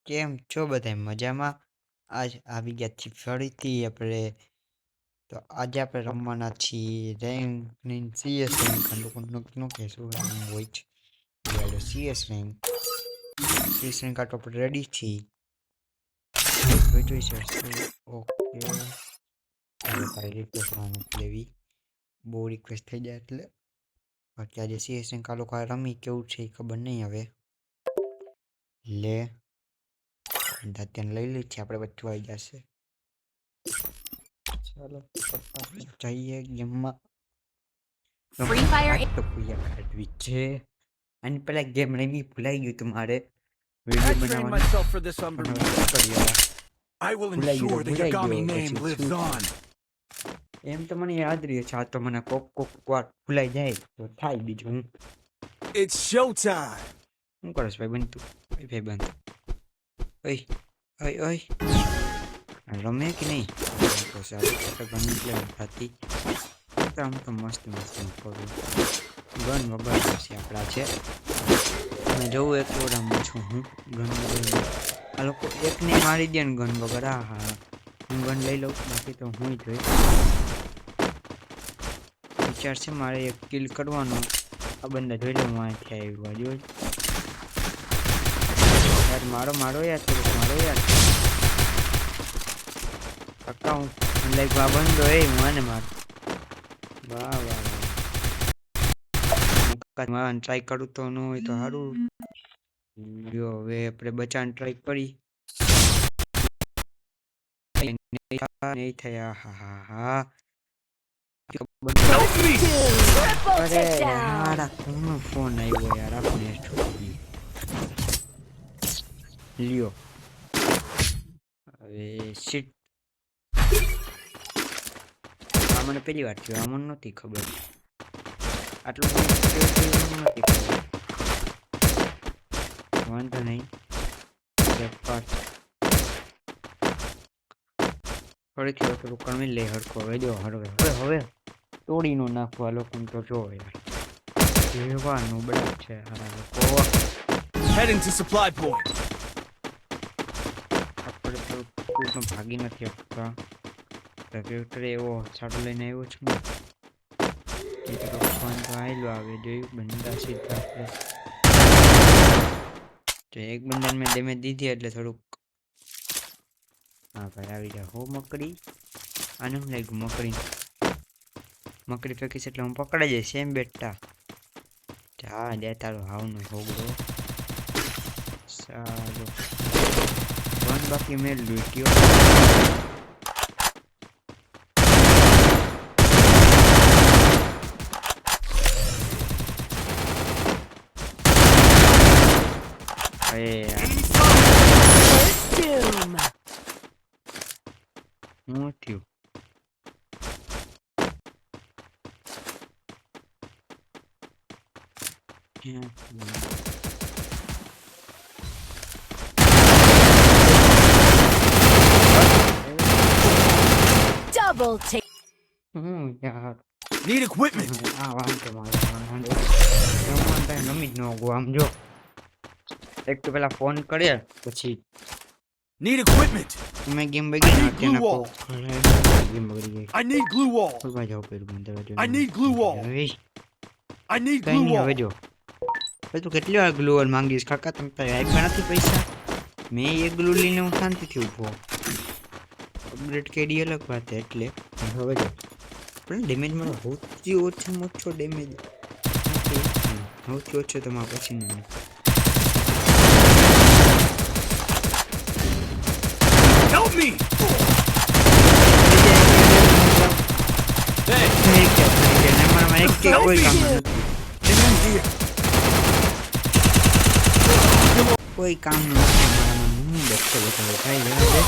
કેમ છો બધાય મજામાં? આજ આવી ગયા છીએ ફરીથી આપણે. તો આજે આપણે રમવાના છીએ રેન્ક સીએસ રેન્ક. લોકો ન કહેશું હોય છે એટલે સીએસ રેન્ક. સીએસ રેન્ક આટલો આપણે રેડી છીએ. જોઈ શકશો. ઓકે, ચાલો તારી રિક્વેસ્ટ નથી લેવી. બહુ રિક્વેસ્ટ થઈ જાય એટલે. બાકી આજે સીએસ રેન્ક આ લોકો રમી કેવું છે એ ખબર નહીં હવે. લે અત્યારે લઈ લે છે આપણે બધું આવી જશે. ચાલો જઈએ ગેમમાં. Free Fire. તો પૂજા કાઢવી છે અને પેલા ગેમ રમી ભૂલાઈ ગયું તું મારે વિડીયો I trained બનાવવાનું. myself for this પણ unbelief. હવે શું કરીએ હવે? I will ભૂલાઈ ગયું ensure તો the ભૂલાઈ Yagami ગયો name પછી lives શું on. એમ તો મને યાદ રહ્યો છે. આ તો મને કોક વાર ભૂલાઈ જાય તો થાય. બીજું હું It's showtime. શું કરસ ભાઈ બનતું ભાઈ બંધ ઓય ઓય ઓય રમે કે નહીં? તો સારું ગન એટલે થતી આમ તો મસ્ત મસ્ત કરું. ગન વગર છે આપણા છે. અને જોવું એક રમું છું હું ગન વગર. આ લોકો એકને મારી દે ને ગન વગર. હા હું ગન લઈ લઉં, બાકી તો હું જોઈ વિચાર છે મારે એક કિલ કરવાનો. આ બંદા જોઈ લઉં અહીંથી આવ્યું જોઈ. યાર મારો યાર થોડુંક મારો યાર પક્કા હું લાઈક આ બંધો એ હું આને માર. વાહ વાહ વાહ ટ્રાય કરું તો ન હોય તો સારું. જો હવે આપણે બચાને ટ્રાય કરી. નહીં થયા. હા હા Help me! Triple અરે takedown. યાર આ કોનો ફોન આવ્યો યાર? આપણે લ્યો હવે શીટ. આ મને પહેલી વાર થયું. આ મને નહોતી ખબર. આટલું નથી ખબર. વાંધો નહીં. ફરીથી થોડું કમી લે હરખો. હવે જો હવે તોડી નો નાખવા લોકો તો જો યાર કેવા નબળા છે હારા લોકો. Heading to supply point. આપણે તો ભાગી નથી શકતા. ટ્રેક્ટર એવો છાટો લઈને આવ્યો છું ને એ તો ફોન તો આવેલો આવે જોયું બંદા સીધા આપણે તો એક બંદાને મેં ડેમેજ દીધી એટલે થોડુંક. હા ભાઈ આવી જાય. હો મકડી આને હું લાગ્યું મકડી ફેંકીશ એટલે હું પકડાઈ જઈશ એમ બેટા. હા દે તારો હાવનો હોગડો. સારું વન બાકી મેં લૂટ્યો. First doom. શું થયું? Double take. યાર Need equipment. આ વાંધો મારે રમી જ ન ગો. આમ જો એક તો પેલા ફોન કરે પછી Need equipment. મેં ગેમ બગડી I need glue wall. Game બગડી ગઈ. I need glue wall. ખોલવા જાવ પેલું દરવાજો. I need glue wall. I need કઈ glue નહીં હવે wall. જો હવે તું કેટલી વાર ગ્લુ વોલ માંગીશ કાકા? તમે તો આપ્યા નથી પૈસા. મેં એક ગ્લુ લઈને હું શાંતિથી ઊભો. અપગ્રેડ કેડી અલગ વાત એટલે હવે જો પણ ડેમેજ મારો સૌથી ઓછામાં ઓછો ડેમેજ સૌથી ઓછો તો મારા પછી નહીં. Help me! Hey, મારામાં એક કે કોઈ કામ નથી. કોઈ કામ નથી મારામાં. હું બેઠો બેઠો ખાઈ ગયો છે.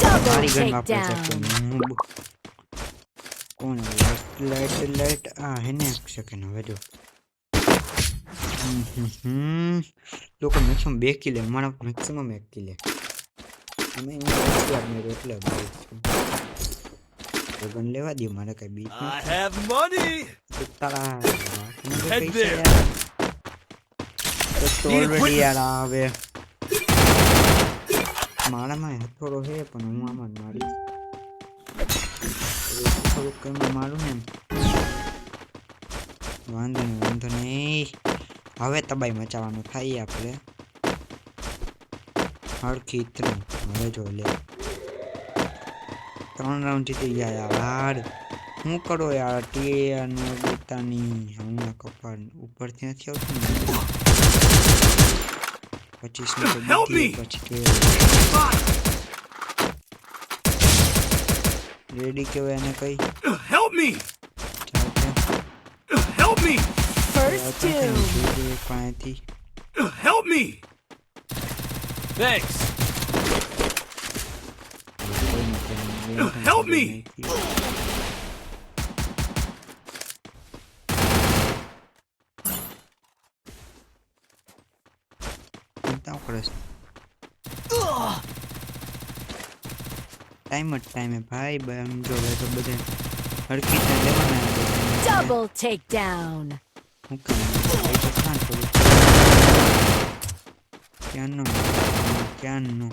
Double મારી ગન વાપરે છે takedown. કોણ લાઈટ આ હેને સેકન્ડ હવે જો લોકો મેક્સિમમ 2 કિલે મારા મેક્સિમમ 1 કિલે અમે એટલે ગન લેવા દે મારે કઈ બીટ I have money. તારા Head there. તો ઓલરેડી યાર આવે મારામાં હથોડો છે પણ હું આમાં જ મારીશ થોડુંક કંઈ મારું ને વાંધો નહીં હવે તબાઈ મચાવવાનું થાય આપણે હળખી ત્રણ હવે જો લે 3 રાઉન્ડ જીતી ગયા યાર હું કરો યાર ટીયાનો ગીતાની હમણાં કપાળ ઉપરથી નથી આવતું ને 25 ને તો પછી રેડી કહેવાય એને કઈ Help me! Help me! First doom. પાસેથી Help me! Thanks. Help me! ટાઈમે ભાઈ જો તો બધે હરકી લેવાના Double takedown. હું કામ ખાન થોડું ક્યાંનો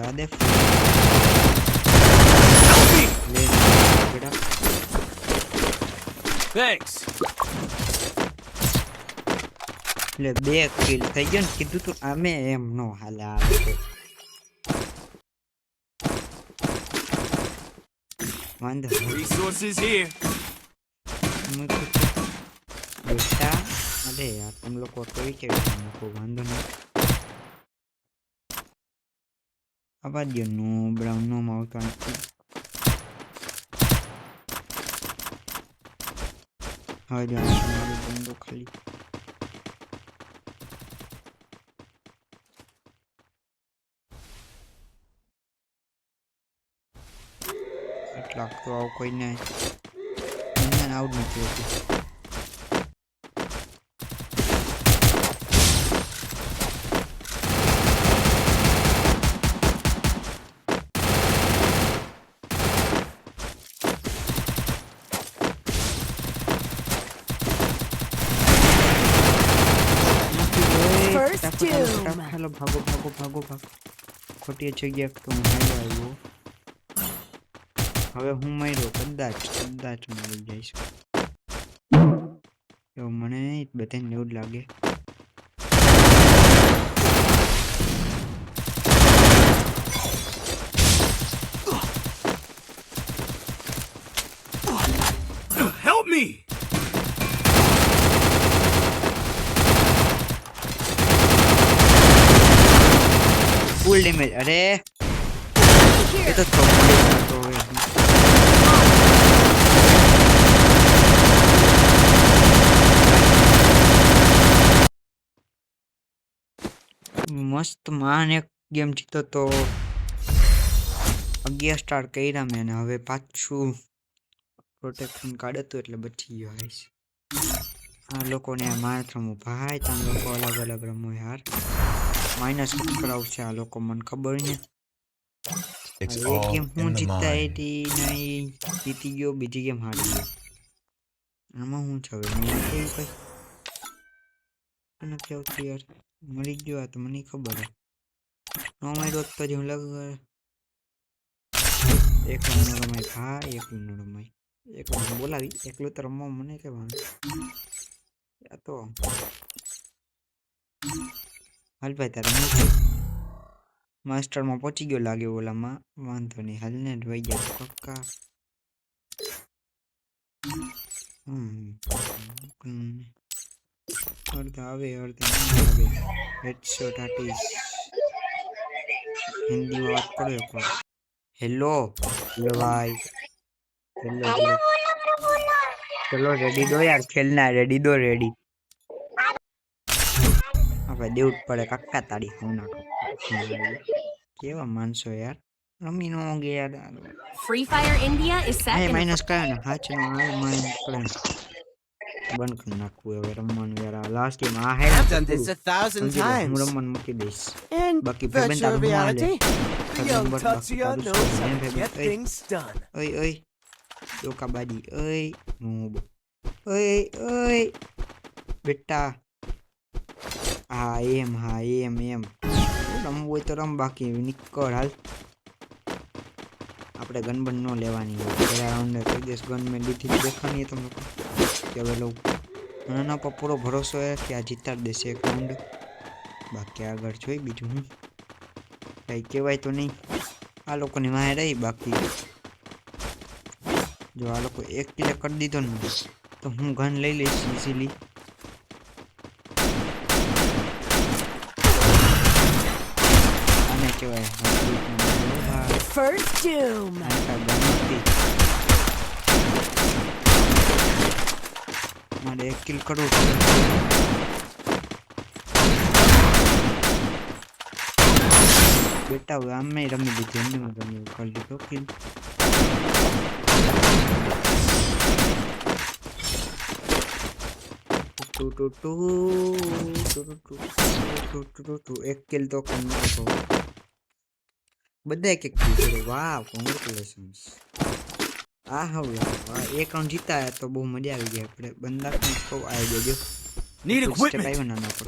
આદે Thanks. એટલે 2 કિલ થઈ ગયો ને કીધું તું આમે એમ નો હાલે આવે વાંધો Resources here. બેટા અરે યાર તમે લોકો કઈ કેવી મૂકો વાંધો નહીં આવા દો નો બ્રાઉન નો માઉથ નથી હવે જો મારું બંદો ખાલી લાગતો આવું કોઈને આવું નથી હોતું હાલો ભાગો ખોટી જગ્યા તો હું આવ્યો હવે હું માર્યો કદાચ મળી જઈશ એવું મને બધાને એવું જ લાગે Help me! ફૂલ ડેમેજ અરે એ તો મસ્ત માન એક ગેમ જીતો તો 11 સ્ટાર કર્યા મેં હવે પાછું પ્રોટેક્શન કાર્ડ હતું એટલે બચી ગયો હઈશ આ લોકોને માર રમો ભાઈ તમે લોકો અલગ રમો યાર માઇનસ કરાવશે આ લોકો મને ખબર ને એક ગેમ હું જીતતા હતી નહીં જીતી ગયો બીજી ગેમ હારી ગયો આમાં હું છે હવે એવું કઈ નથી આવતું યાર મરી ગયો તો મને ખબર હે નો માર્યો તો જ હું લગ એકલું નો રમાય ભાઈ એકલું નો રમાય એકલું બોલાવી એકલું તો રમવા મને કે વાંધો યા તો હાલ ભાઈ તારે માસ્ટરમાં પહોંચી ગયો લાગે ઓલામાં વાંધો નહીં હાલ ને વહી ગયા કક્કા અડધા આવે અડધા નહીં આવે હેડશોટ આર્ટિસ્ટ હિન્દીમાં વાત કરો એકવાર હેલો ભાઈ ચલો રેડી દો યાર ખેલના રેડી દો રેડી હવે દેવું જ પડે કક્કા તાળી હું ના કેવા માણસો યાર રમી નો ગયા Free Fire India is set આ in માઇનસ કયો ને હાચ નો આ માઇનસ કરે બંધ કરી નાખવું હવે રમવાનું યાર લાસ્ટ ગેમ આ હે I've done this 1,000 હું times. રમવાનું મૂકી દઈશ In બાકી ભાઈબંધ virtual તારું reality, the young Remember Tatsuya Dr. knows how Tatsuya, to get hey. things done. ઓય ડોકા બાજી ઓય noob ઓય બેટા હા એમ રમવું હોય તો રમ, બાકી નીકળ હાલ. આપણે ગન બન ન લેવાની હોય. પહેલા રાઉન્ડે કોઈ દિવસ ગન મેં લીધી દેખાની તમને કે હવે લઉં. મને પર પૂરો ભરોસો છે કે આ જીતાડ દેશે એક રાઉન્ડ. બાકી આગળ જોઈ બીજું હું કંઈ કહેવાય તો નહીં. આ લોકોની વાહે રહી. બાકી જો આ લોકો એક કિલે કરી દીધો ને તો હું ગન લઈ લઈશ ઇઝીલી. આને કહેવાય First doom. મારે 1 કિલ કરવું બેટા. હવે આમે રમી લીધું, એમને રમી કરી લીધો કિલ. એક કિલ તો કરનારો બધા એક કિલ કર્યો. વાહ કોંગ્રેચ્યુલેશન્સ. આ હવે એક રાઉન્ડ જીતાયા તો બહુ મજા આવી ગઈ. આપણે બંદા પણ કહું આવી જજો. Need equipment. આવ્યો નાના પર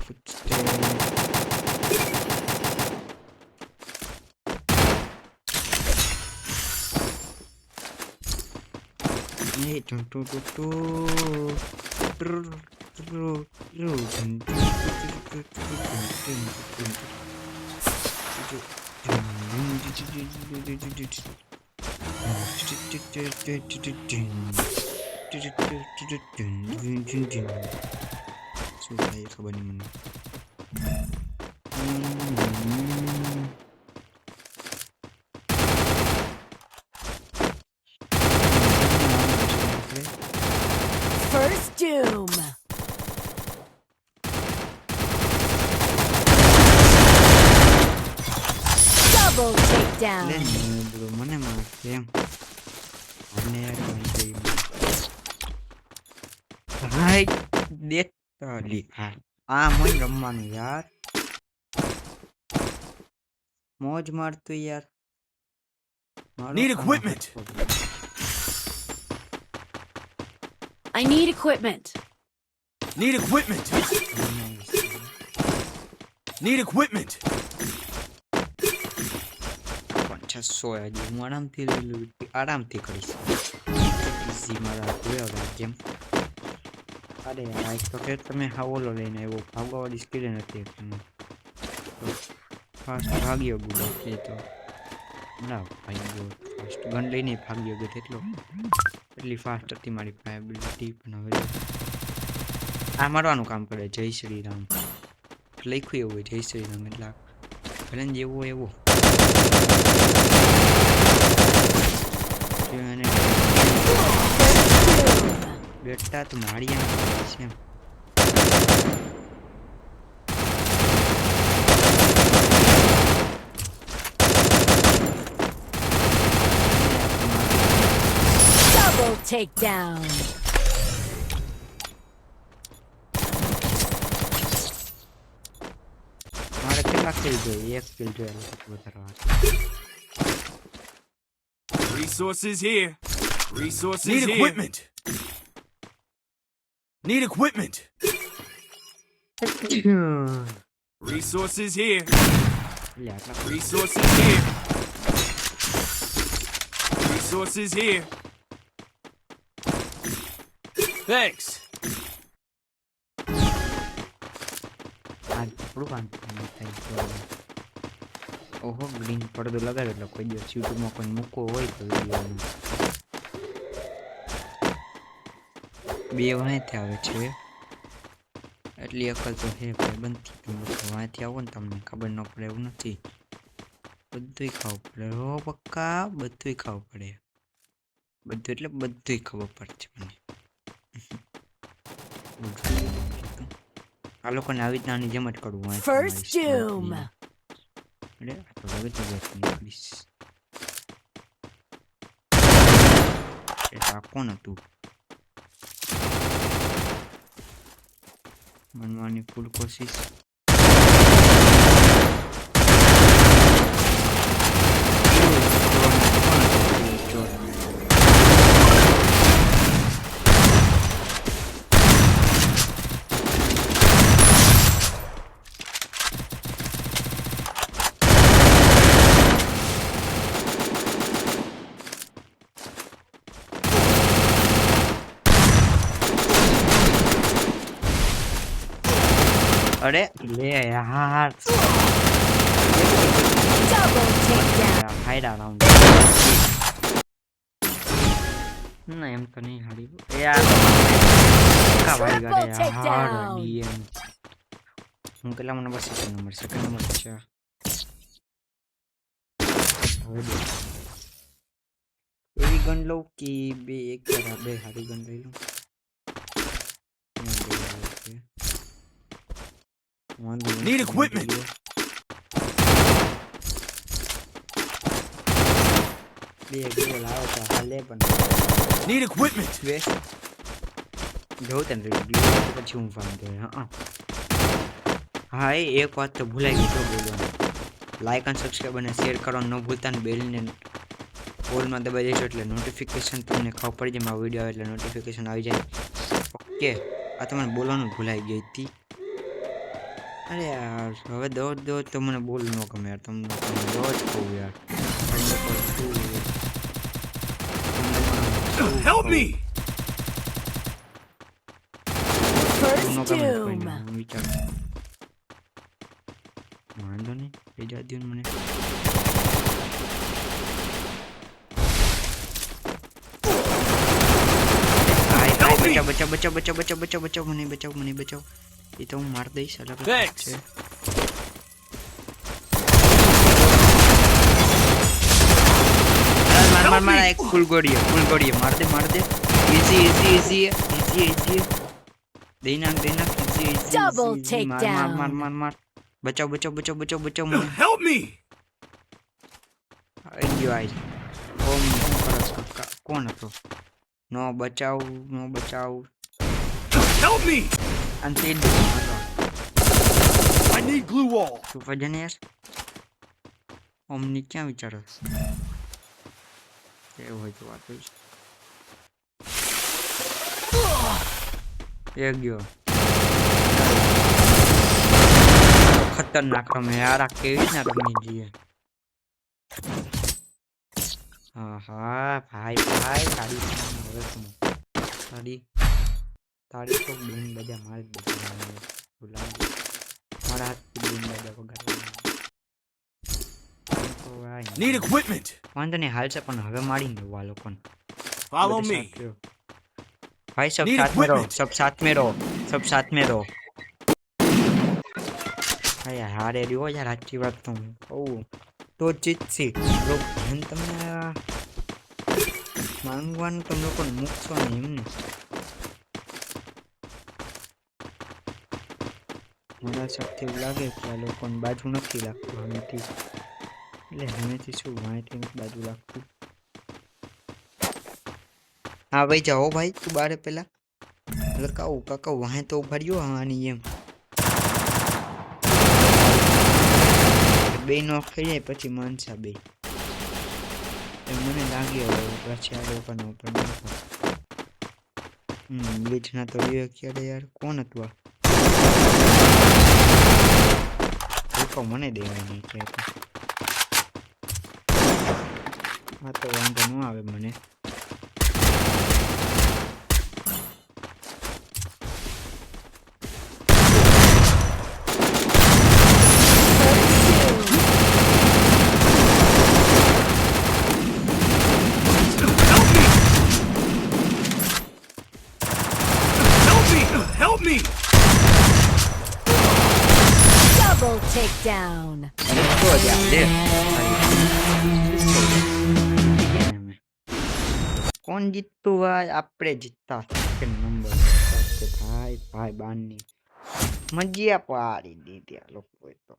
શું થાય ખબર નહીં મને. First doom. Double takedown. મને મારશે એમ. અને હાય દેતાલી આ મોજ રમવાનું યાર. મોજ મારતું યાર. Need equipment. I need equipment. Need equipment. Need equipment. 600 હજી હું આરામથી કરીશ. ઈઝી મારા હવે જેમ. અરે યાર તો કે તમે હાવલો લઈને આવ્યો. ભાગવાવાળી સ્કીલ નથી. ફાસ્ટ ભાગ્યો ગુડો કે તો ના ભાગ્યો. ફાસ્ટ ગન લઈને ભાગ્યો ગયો એટલો. એટલી ફાસ્ટ હતી મારી ફાયબિલિટી. પણ હવે આ મારવાનું કામ કરે. જય શ્રી રામ લખ્યું એવું હોય. જય શ્રી રામ એટલે ભલે ને જેવો એવો. બેટા તું માળિયા છે એમ. Double takedown. મારે કેટલા કિલ જોઈએ? 1 કિલ જોઈએ વધારવા. Resources here. Resources Need here. Equipment. Need equipment. Resources here. Resources here. Resources here. Thanks. ઓહો ગ્રીન પડદો લગાવ્યો એટલે કોઈ દિવસ યુટ્યુબમાં કોઈ મૂકવો હોય તો વિડીયોમાં 2 વાંથી આવે છે. એટલી અકલ તો છે ભાઈ બનતી. તમે વાંથી આવો ને તમને ખબર ન પડે એવું નથી. બધુંય ખાવું પડે હો પક્કા. બધુંય ખાવું પડે. બધું એટલે બધુંય ખબર પડશે મને. આ લોકોને આવી રીતના જેમ જ કરવું. First doom. અરે આ તો હવે તો નીકળીશ. આ કોણ હતું? બનવાની ફૂલ કોશિશ. અરે લે યાર Double takedown. ફાયદા રાઉન્ડ ના એમ તો નહીં હારી યાર કા વાળી Triple ગાડે takedown. યાર ડીએમ હું કેટલા નંબર સેકન્ડ નંબર છે હવે દે એવી ગન લઉં કે બે એક જરા બે હારી ગન લઈ લઉં Need equipment. બે ગોલ આવે તો હાલે પણ Need equipment. જો તને પછી હું ફોન કર્યો હા એક વાત તો ભૂલાઈ ગઈ તો બોલવાનું લાઈક અને સબસ્ક્રાઈબ અને શેર કરવાનું ન ભૂલતા ને બેલને ઓલમાં દબાઈ દેશો એટલે નોટિફિકેશન તમને ખબર પડી જાય મારો વિડીયો આવે એટલે નોટિફિકેશન આવી જાય ઓકે આ તમને બોલવાનું ભૂલાઈ ગઈ હતી અરે યાર હવે દોડ તો મને બોલ ન ગમે યાર તમને દોડ કહું યાર Help me. First no comment doom. કોઈને હું વિચારું વાંધો નહીં બીજા દિવસ મને બચાવ મને બચાવ એ તો હું માર દઈશ અલગ Thanks. છે માર એક ફૂલ ગોળીએ માર દે ઈઝી દે નાખ ઈઝી Double takedown. માર બચાવ મને Help me. આઈ ગયો આઈ ઓમ પરસ કાકા કોણ હતો નો બચાવ Help me. અંતે I need glue wall. તું ભજન યાર ઓમની ક્યાં વિચારો એવું હોય તો વાત હોય એક ગયો ખતરનાક રમે યાર આ કેવી રીતના રમી જઈએ હા ભાઈ તારી હવે શું તારી તો બેન બધા મારી બધા મારા હાથથી બેન બધા વગાડવા Need equipment. વાંધો નહીં હાલ છે પણ હવે મારી દઉં આ લોકોને Follow બધે me. સાથ રહ્યો. भाई सब Need साथ में रहो equipment. सब साथ में रहो हाँ यार हारे रही हो यार अच्छी बात तो तो जीत सी लोग बहन તમને માંગવાનું તમે લોકો મૂકશો નહીં એમને મારા શક્તિ એવું લાગે કે આ લોકોને બાજુ નથી લાગતું હમેથી એટલે હમેથી શું વાંચી બાજુ લાગતું हाँ भाई जाओ भाई तू बारे पेला काका वहाँ तो भरियो हमारी एम બે નો ખાઈ જાય પછી માનસા બે મને લાગ્યો પછી આ લોકોનો પણ બ્લીચ ના તો ક્યારે યાર કોણ હતું આ મને દેવાય નહીં કે આ તો વાંધો ન આવે મને Help me. Double takedown. કોણ જીતતું ભાઈ આપણે જીતતા નંબર ભાઈ ભાઈ બારની મજા પાડી દીધી આ લોકોએ તો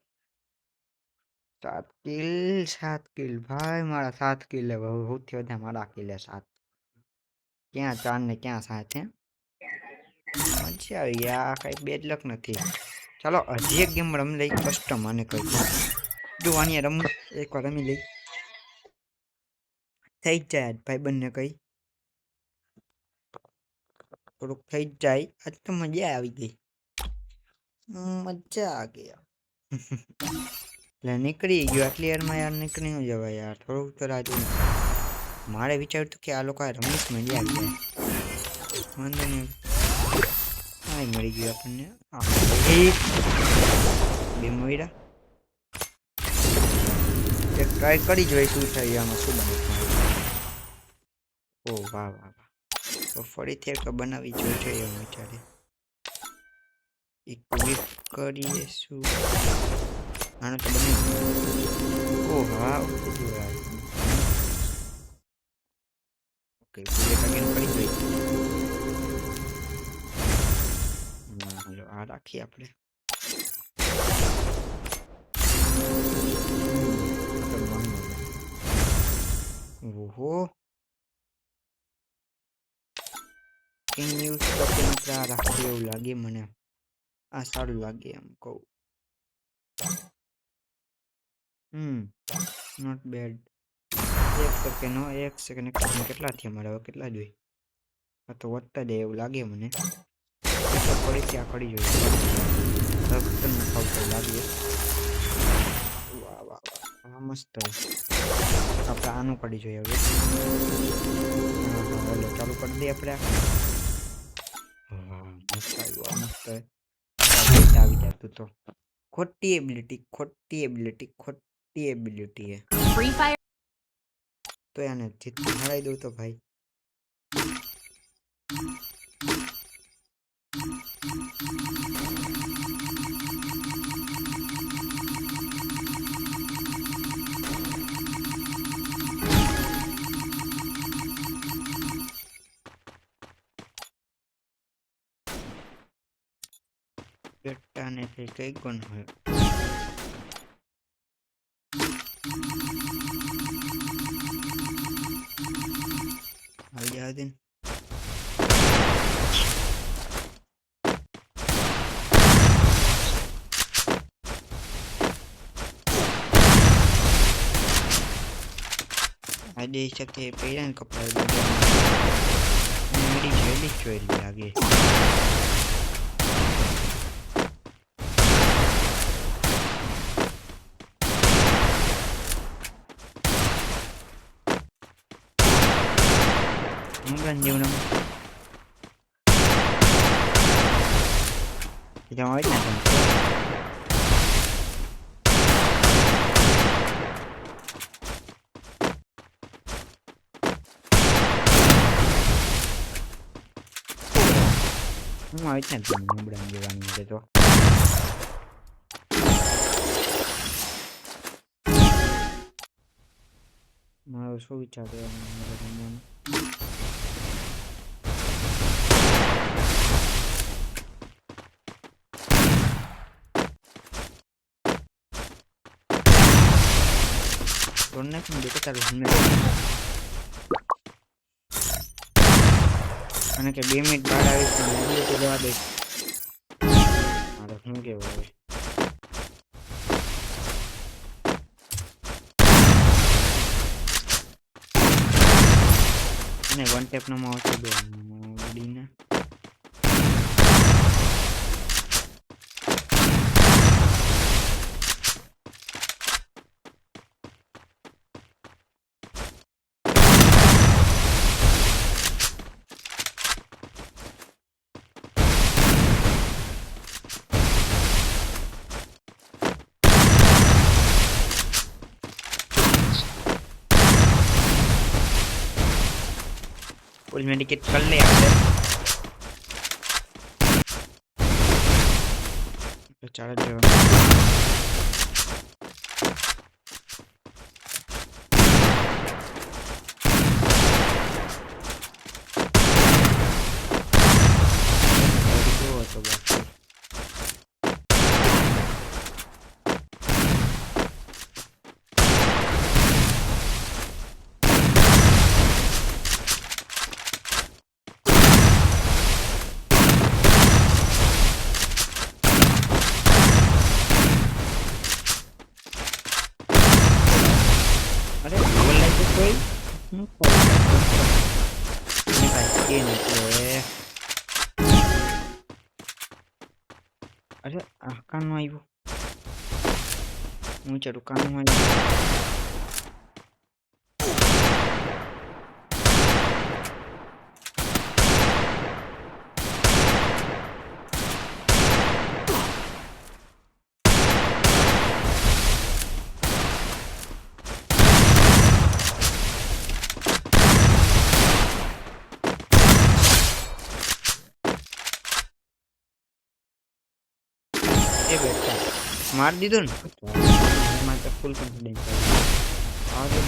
7 કિલ ભાઈ મારા 7 કિલ સૌથી વધારે મારા કિલ 7 ક્યાં 4 ને ક્યાં 7 હે મજા આવી આ કઈ બેડ લક નથી ચાલો હજી એક ગેમ રમી લઈ કસ્ટમ આને કહી જો આની રમ એકવાર રમી લઈ થઈ જાય ભાઈ બંને કઈ થોડુંક થઈ જાય આજ તો મજા આવી ગઈ મજા આ ગઈ એટલે નીકળી ગયો આટલી યારમાં યાર નીકળી ન જવાય યાર થોડુંક તો રાજુ મારે વિચાર્યું હતું કે આ લોકો રમીશ મજા આવી જાય વાંધો નહીં આ મળી ગયું આપણને એક બે મળ્યા એક ટ્રાય કરી જોઈએ શું થાય આમાં શું બને ઓ વાહ વાહ વાહ તો ફરીથી એક બનાવી જોઈએ એમ વિચારે ઇક્વિપ કરીએ શું આને તો બની ઓ વાહ ઓકે બુલેટ અગેન કરી જોઈએ હાલો આ રાખીએ આપણે ઓહો કેન યુઝ કરતે આપણે આ રાખીએ એવું લાગે મને આ સારું લાગે એમ કહું નોટ બેડ એક સેકન્ડ કેટલા થયા મારે હવે કેટલા જોઈએ આ તો વધતા જાય એવું લાગે મને તો ફરીથી આ કરી જોઈએ ખતરનાક આવતો લાગે વાહ વાહ વાહ મસ્ત આપણે આનું કરી જોઈએ હવે હાલો ચાલુ કરી દઈએ આપણે મસ્ત આવ્યું મસ્ત આવી જતું તો ખોટી એબિલિટી Free Fire. તો એને જીત હરાઈ દઉં તો ભાઈ બેટાને થઈ કઈ કોણ હોય આવી જા દિન આજે હિસાબથી પહેર્યા ને કપડા મેરી જેલી ચોરી લાગે જેવું હોય ને હું આવી છે ને નબળા જેવાની છે તો મારો શું વિચાર રમવાનું તોડ નાખ ને તારું અને કે 2 મિનિટ બાદ આવીશ તો જવા દઈશ મારે શું કેવું હવે અને વન ટેપ નો માઉસ દે ઉડીને फुल मेडिकेट कर ले आपसे चार जो अरे बोल रहा है कोई अरे कान आयो હું ચડું કાન માર દીધો ને એમાં તો ફૂલ કોન્ફિડન્સ આવે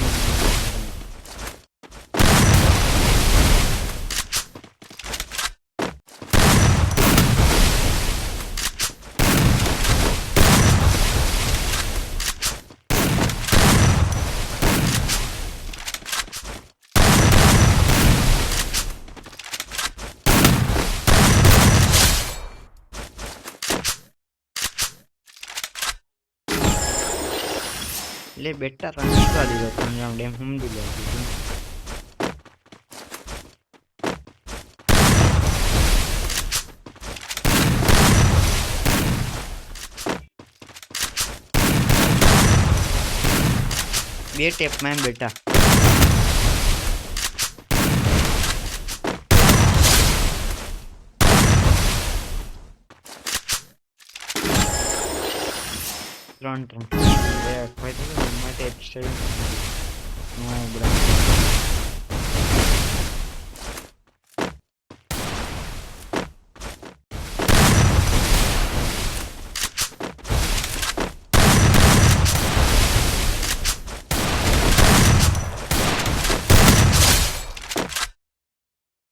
ले बेटा रन जितवा दीधो 3 राउंड एम समझी लो बे टेप में बेटा रन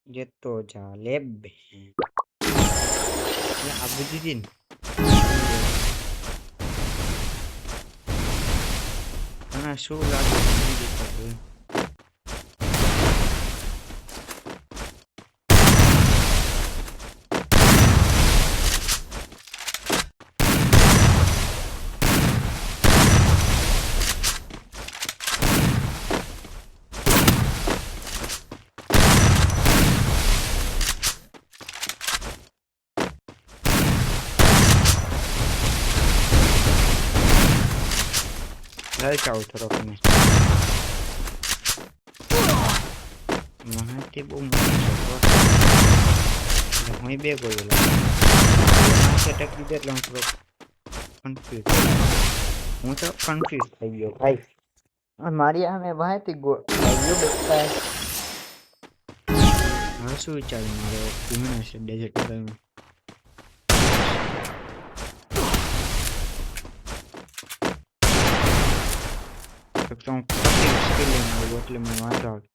ये तो जाले अब दीदी हाँ शू लागे लाइट आउट रख में महाते बो मैं बे गयो मासे टकी दे लंग प्रो कंफ्यूज हूं तो कंफ्यूज થઈ ગયો ભાઈ મારી આમે ભાઈથી ગયો બેઠા હા શું વિચાર મારો પૂર્ણ છે ડેઝર્ટ ગયો Então, o outro ele não joga.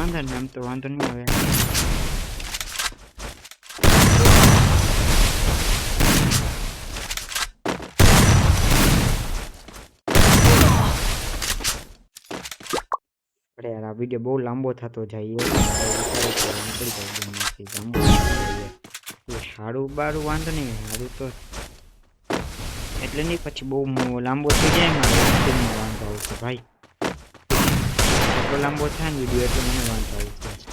अंदर नाम तो वांधो नहीं आवे अरे यार आ वीडियो बहुत लांबो थतो जाय નીકળી જાય લાંબો એ હાડું બારું વાંધો નહીં હાડું તો એટલે નહીં પછી બહુ લાંબો થઈ જાય મારે વાંધો આવશે ભાઈ એટલો લાંબો થાય ને વિડીયો એટલે મને વાંધો આવશે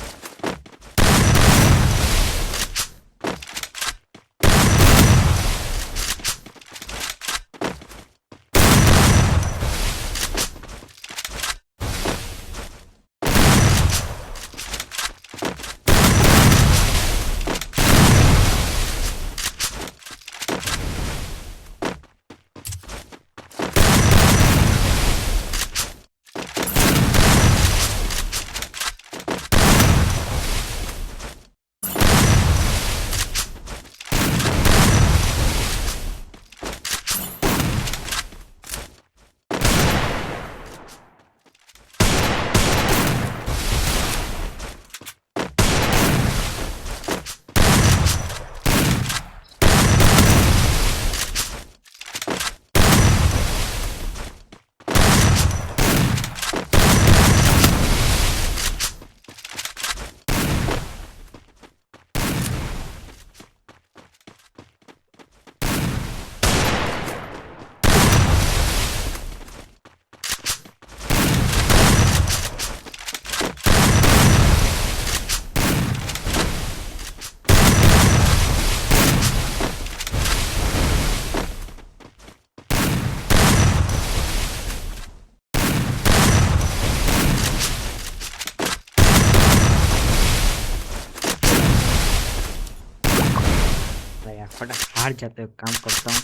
फटाफट हार जाते हैं, काम करता हूँ,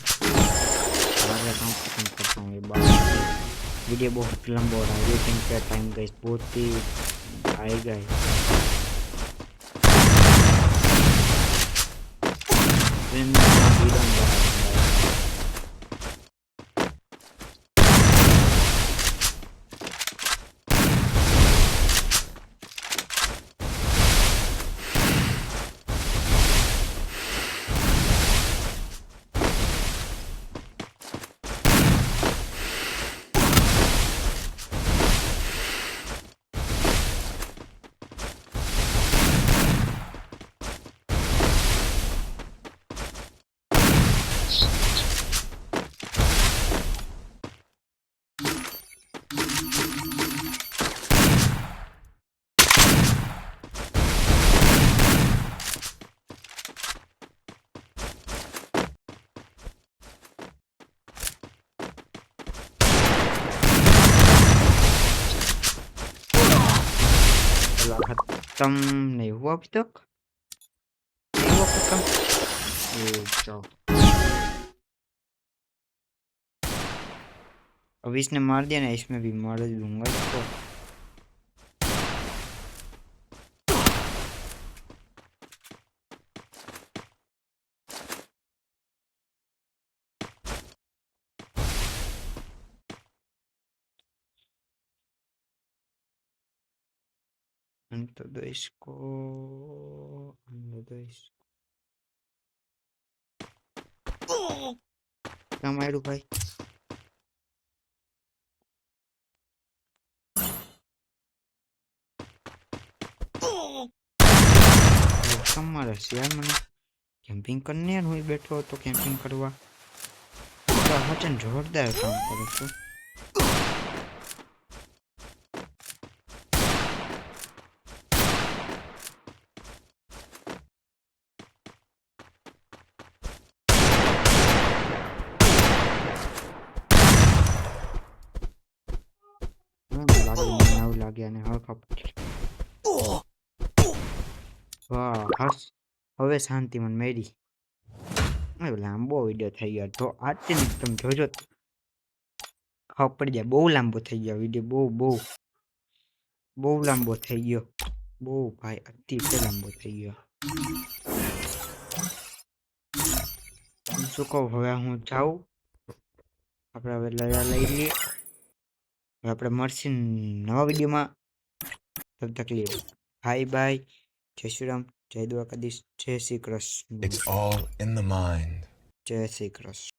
सारा काम खत्म करता हूँ। ये बात वीडियो बहुत लंबा हो रहा है, वेटिंग का टाइम गाइस बहुत ही आएगा है। फिर मैं अपना वीडियो अंदर आ जाऊंगा। चलो खत्म नहीं हुआ अभी तक, नहीं हुआ खत्म। ये जाओ, अब इसने मार दिया ना, इसमें भी मार दूंगा इसको। अंत दो इसको, अंत दो इसको। क्या मारू भाई? कम मारे यार, मैंने कैंपिंग करने यार हुई बैठो तो कैंपिंग करवा तो हचन जोरदार काम करे तो। લાગ્યા ને હરખા વાહ હસ હવે શાંતિ મને મેરી લાંબો વિડિયો થઈ ગયો તો આજથી તમે જોજો ખબર પડી જાય બહુ લાંબો થઈ ગયો વિડિયો બહુ લાંબો થઈ ગયો બહુ ભાઈ અતિશય લાંબો થઈ ગયો શું કહું હવે હું જાઉં આપણે હવે લઈ લઈએ આપણે મળશે નવા વિડીયોમાં તબ તક લે બાય બાય જય શ્રી રામ જય દ્વારકાધીશ જય Shri Krishna It's all in the mind. જય શ્રી કૃષ્ણ